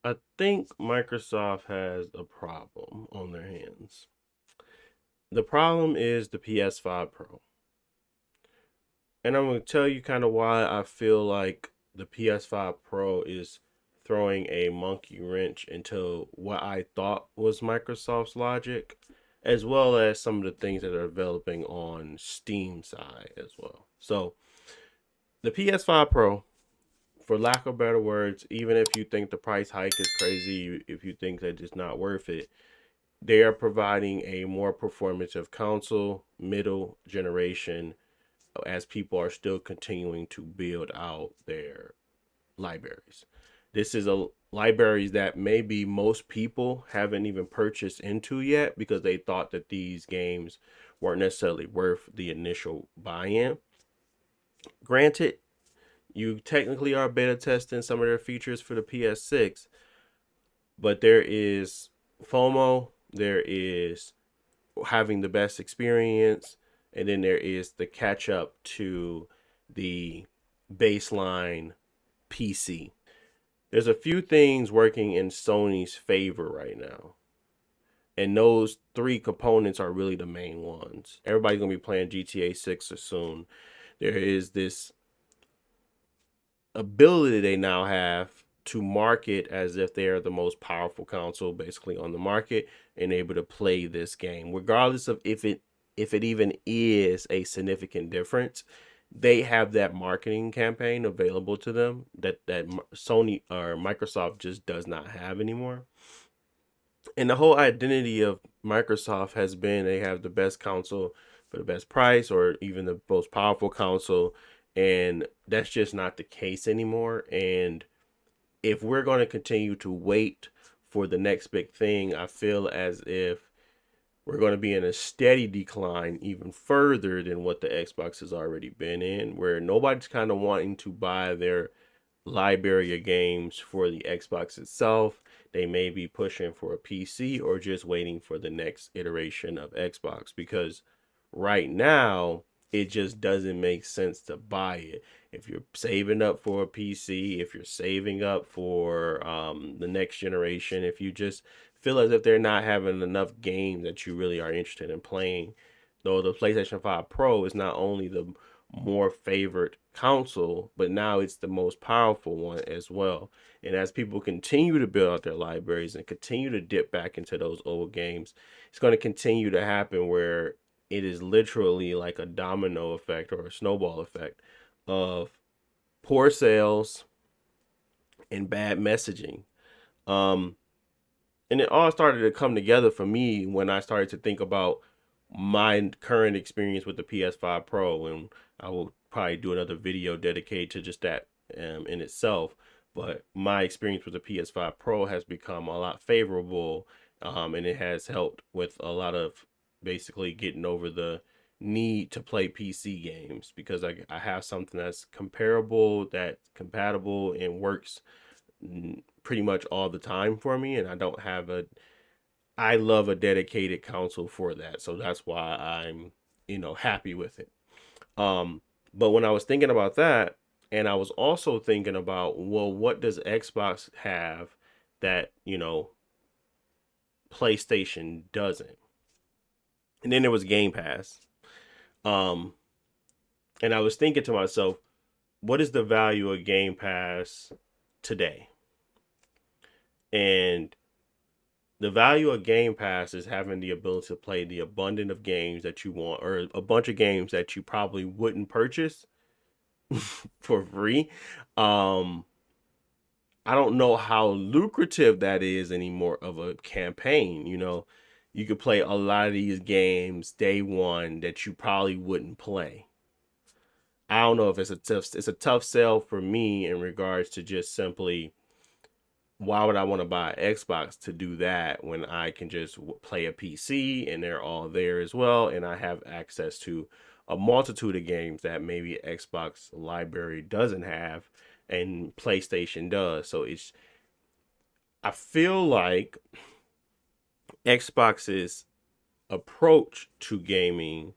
I think Microsoft has a problem on their hands. The problem is the PS5 Pro. And I'm going to tell you kind of why I feel like the PS5 Pro is throwing a monkey wrench into what I thought was Microsoft's logic, as well as some of the things that are developing on Steam side as well. So, the PS5 Pro, for lack of better words, even if you think the price hike is crazy, if you think that it's not worth it, they are providing a more performative console, middle generation, as people are still continuing to build out their libraries. This is a libraries that maybe most people haven't even purchased into yet because they thought that these games weren't necessarily worth the initial buy-in. Granted, you technically are beta testing some of their features for the PS6, but there is FOMO, there is having the best experience, and then there is the catch up to the baseline PC. There's a few things working in Sony's favor right now. And those three components are really the main ones. Everybody's gonna be playing GTA 6 soon. There is this ability they now have to market as if they are the most powerful console basically on the market and able to play this game regardless of if it even is a significant difference. They have that marketing campaign available to them that Sony or Microsoft just does not have anymore. And the whole identity of Microsoft has been they have the best console for the best price or even the most powerful console, and that's just not the case anymore. And if we're going to continue to wait for the next big thing, I feel as if we're going to be in a steady decline even further than what the Xbox has already been in, where nobody's kind of wanting to buy their library of games for the Xbox itself. They may be pushing for a PC or just waiting for the next iteration of Xbox because right now it just doesn't make sense to buy it. If you're saving up for a PC, if you're saving up for the next generation, if you just feel as if they're not having enough games that you really are interested in playing, though the PlayStation 5 Pro is not only the more favored console, but now it's the most powerful one as well. And as people continue to build out their libraries and continue to dip back into those old games, it's going to continue to happen where it is literally like a domino effect or a snowball effect of poor sales and bad messaging. Um, and it all started to come together for me when I started to think about my current experience with the PS5 Pro, and I will probably do another video dedicated to just that in itself. But my experience with the PS5 Pro has become a lot favorable, and it has helped with a lot of basically getting over the need to play PC games because I have something that's comparable, that's compatible, and works pretty much all the time for me, and I love a dedicated console for that. So that's why I'm, happy with it. But when I was thinking about that, and I was also thinking about, well, what does Xbox have that, PlayStation doesn't? And then there was Game Pass. Um, and I was thinking to myself, what is the value of Game Pass today? And the value of Game Pass is having the ability to play the abundant of games that you want, or a bunch of games that you probably wouldn't purchase for free. Um, I don't know how lucrative that is anymore of a campaign. You could play a lot of these games day one that you probably wouldn't play. I don't know if it's a tough sell for me in regards to just simply why would I want to buy an Xbox to do that when I can just play a PC and they're all there as well, and I have access to a multitude of games that maybe Xbox library doesn't have and PlayStation does. So I feel like Xbox's approach to gaming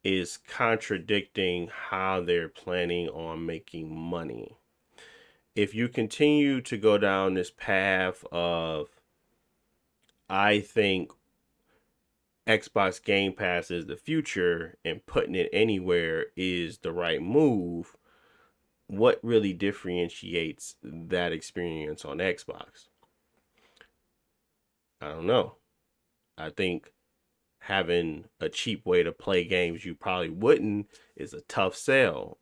is contradicting how they're planning on making money. if you continue to go down this path of, I think Xbox Game Pass is the future and putting it anywhere is the right move, what really differentiates that experience on Xbox? I don't know. I think having a cheap way to play games you probably wouldn't is a tough sell.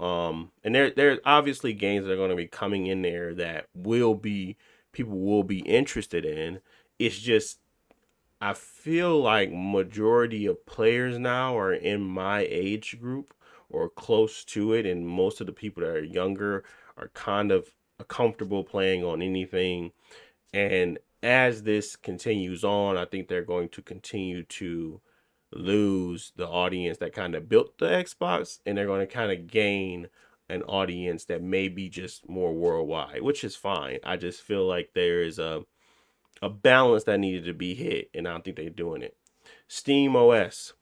And there's obviously games that are going to be coming in there that will be people will be interested in. It's just I feel like majority of players now are in my age group or close to it, and most of the people that are younger are kind of comfortable playing on anything. And as this continues on, I think they're going to continue to lose the audience that kind of built the Xbox, and they're going to kind of gain an audience that may be just more worldwide, which is fine. I just feel like there is a balance that needed to be hit, and I don't think they're doing it. Steam OS.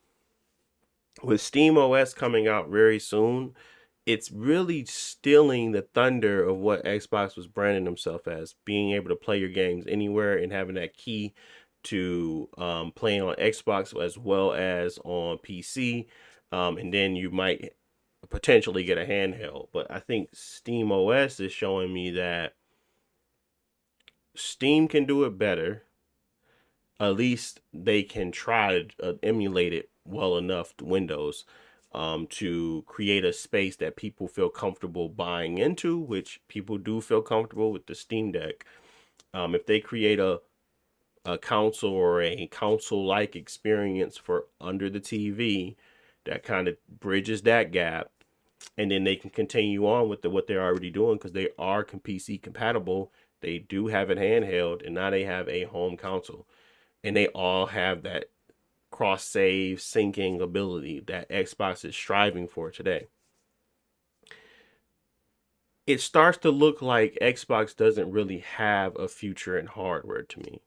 With Steam OS coming out very soon, it's really stealing the thunder of what Xbox was branding themselves as, being able to play your games anywhere and having that key to playing on Xbox as well as on PC. And then you might potentially get a handheld. But I think Steam OS is showing me that Steam can do it better. At least they can try to emulate it well enough to Windows, to create a space that people feel comfortable buying into, which people do feel comfortable with the Steam Deck. If they create a console or a console like experience for under the TV that kind of bridges that gap, and then they can continue on with what they're already doing because they are PC compatible. They do have it handheld, and now they have a home console, and they all have that cross save syncing ability that Xbox is striving for today. It starts to look like Xbox doesn't really have a future in hardware to me.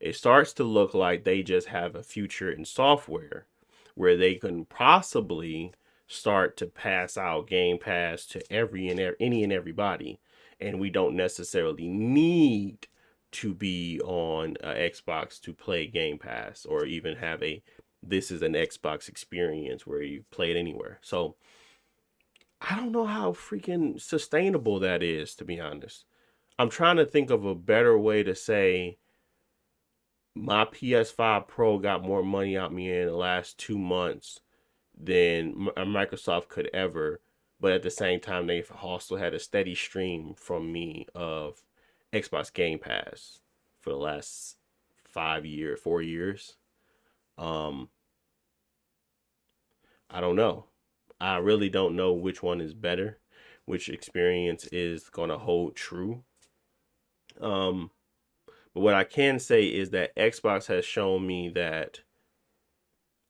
It starts to look like they just have a future in software where they can possibly start to pass out Game Pass to any and everybody, and we don't necessarily need to be on Xbox to play Game Pass or even have a this is an Xbox experience where you play it anywhere. So I don't know how freaking sustainable that is, to be honest. I'm trying to think of a better way to say my PS5 Pro got more money out me in the last 2 months than Microsoft could ever. But at the same time, they've also had a steady stream from me of Xbox Game Pass for the last 5 years, 4 years. Um, I don't know. I really don't know which one is better, which experience is gonna hold true. Um, but what I can say is that Xbox has shown me that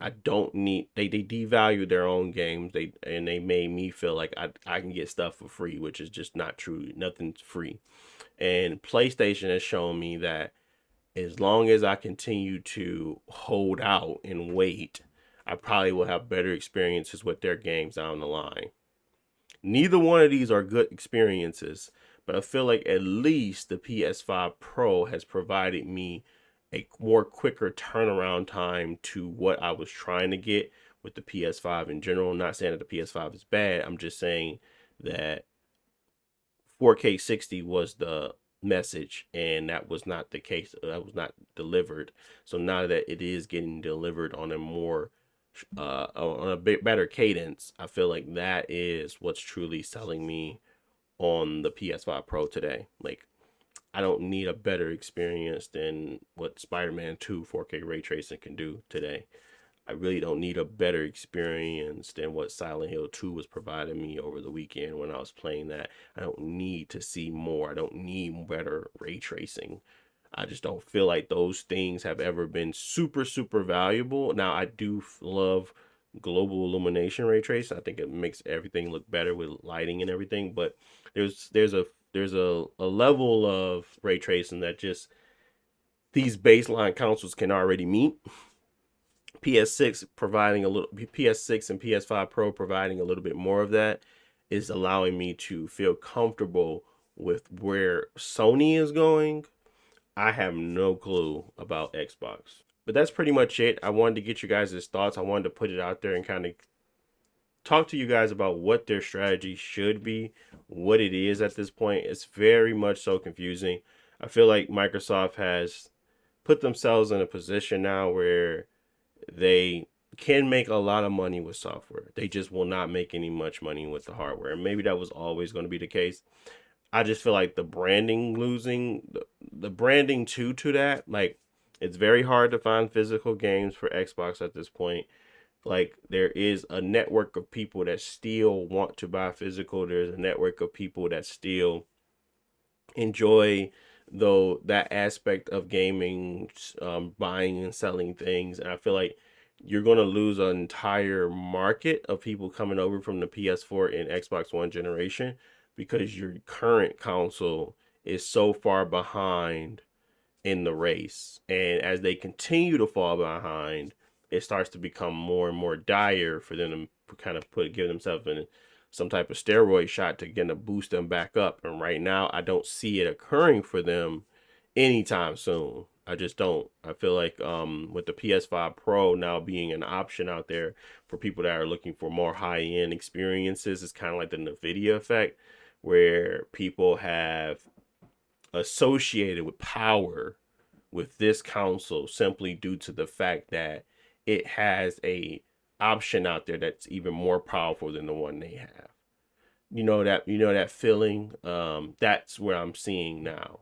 I don't need they devalue their own games. They made me feel like I can get stuff for free, which is just not true. Nothing's free. And PlayStation has shown me that as long as I continue to hold out and wait, I probably will have better experiences with their games down the line. Neither one of these are good experiences, but I feel like at least the PS5 Pro has provided me a more quicker turnaround time to what I was trying to get with the PS5 in general. I'm not saying that the PS5 is bad. I'm just saying that 4K 60 was the message, and that was not the case. That was not delivered. So now that it is getting delivered on a more on a bit better cadence, I feel like that is what's truly selling me on the PS5 Pro today. Like, I don't need a better experience than what Spider-Man 2 4K ray tracing can do today. I really don't need a better experience than what Silent Hill 2 was providing me over the weekend when I was playing that. I don't need to see more. I don't need better ray tracing. I just don't feel like those things have ever been super, super valuable. Now, I do love global illumination ray tracing. I think it makes everything look better with lighting and everything. But there's a level of ray tracing that just these baseline consoles can already meet. PS6 providing a little PS6 and PS5 Pro providing a little bit more of that is allowing me to feel comfortable with where Sony is going, I have no clue about Xbox. But that's pretty much it. I wanted to get you guys' thoughts. I wanted to put it out there and kind of talk to you guys about what their strategy should be, what it is at this point. It's very much so confusing. I feel like Microsoft has put themselves in a position now where they can make a lot of money with software. They just will not make any much money with the hardware. And maybe that was always going to be the case. I just feel like the branding losing the branding to that, like it's very hard to find physical games for Xbox at this point. Like there is a network of people that still want to buy physical. There's a network of people that still enjoy though that aspect of gaming, buying and selling things. And I feel like you're going to lose an entire market of people coming over from the PS4 and Xbox One generation because your current console is so far behind in the race. And as they continue to fall behind, it starts to become more and more dire for them to kind of give themselves in some type of steroid shot to get to boost them back up. And right now, I don't see it occurring for them anytime soon. I just don't. I feel like with the PS5 Pro now being an option out there for people that are looking for more high-end experiences, it's kind of like the Nvidia effect, where people have associated with power with this console simply due to the fact that it has a option out there that's even more powerful than the one they have. You know that feeling. That's where I'm seeing now.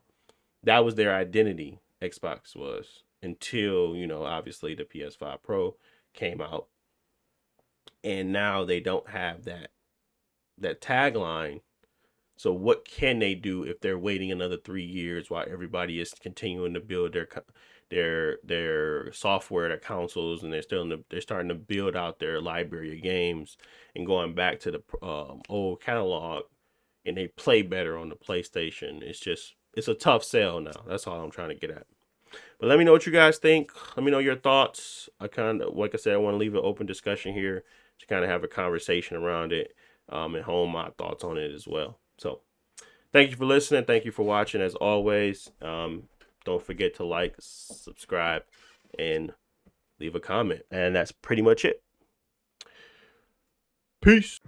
That was their identity. Xbox was until obviously the PS5 Pro came out, and now they don't have that tagline. So what can they do if they're waiting another 3 years while everybody is continuing to build their software, their consoles, and they're starting to build out their library of games and going back to the old catalog, and they play better on the PlayStation. It's a tough sell now. That's all I'm trying to get at. But let me know what you guys think. Let me know your thoughts. I kind of, like I said, I want to leave an open discussion here to kind of have a conversation around it, and hone my thoughts on it as well. So thank you for listening. Thank you for watching as always. Don't forget to like, subscribe, and leave a comment. And that's pretty much it. Peace.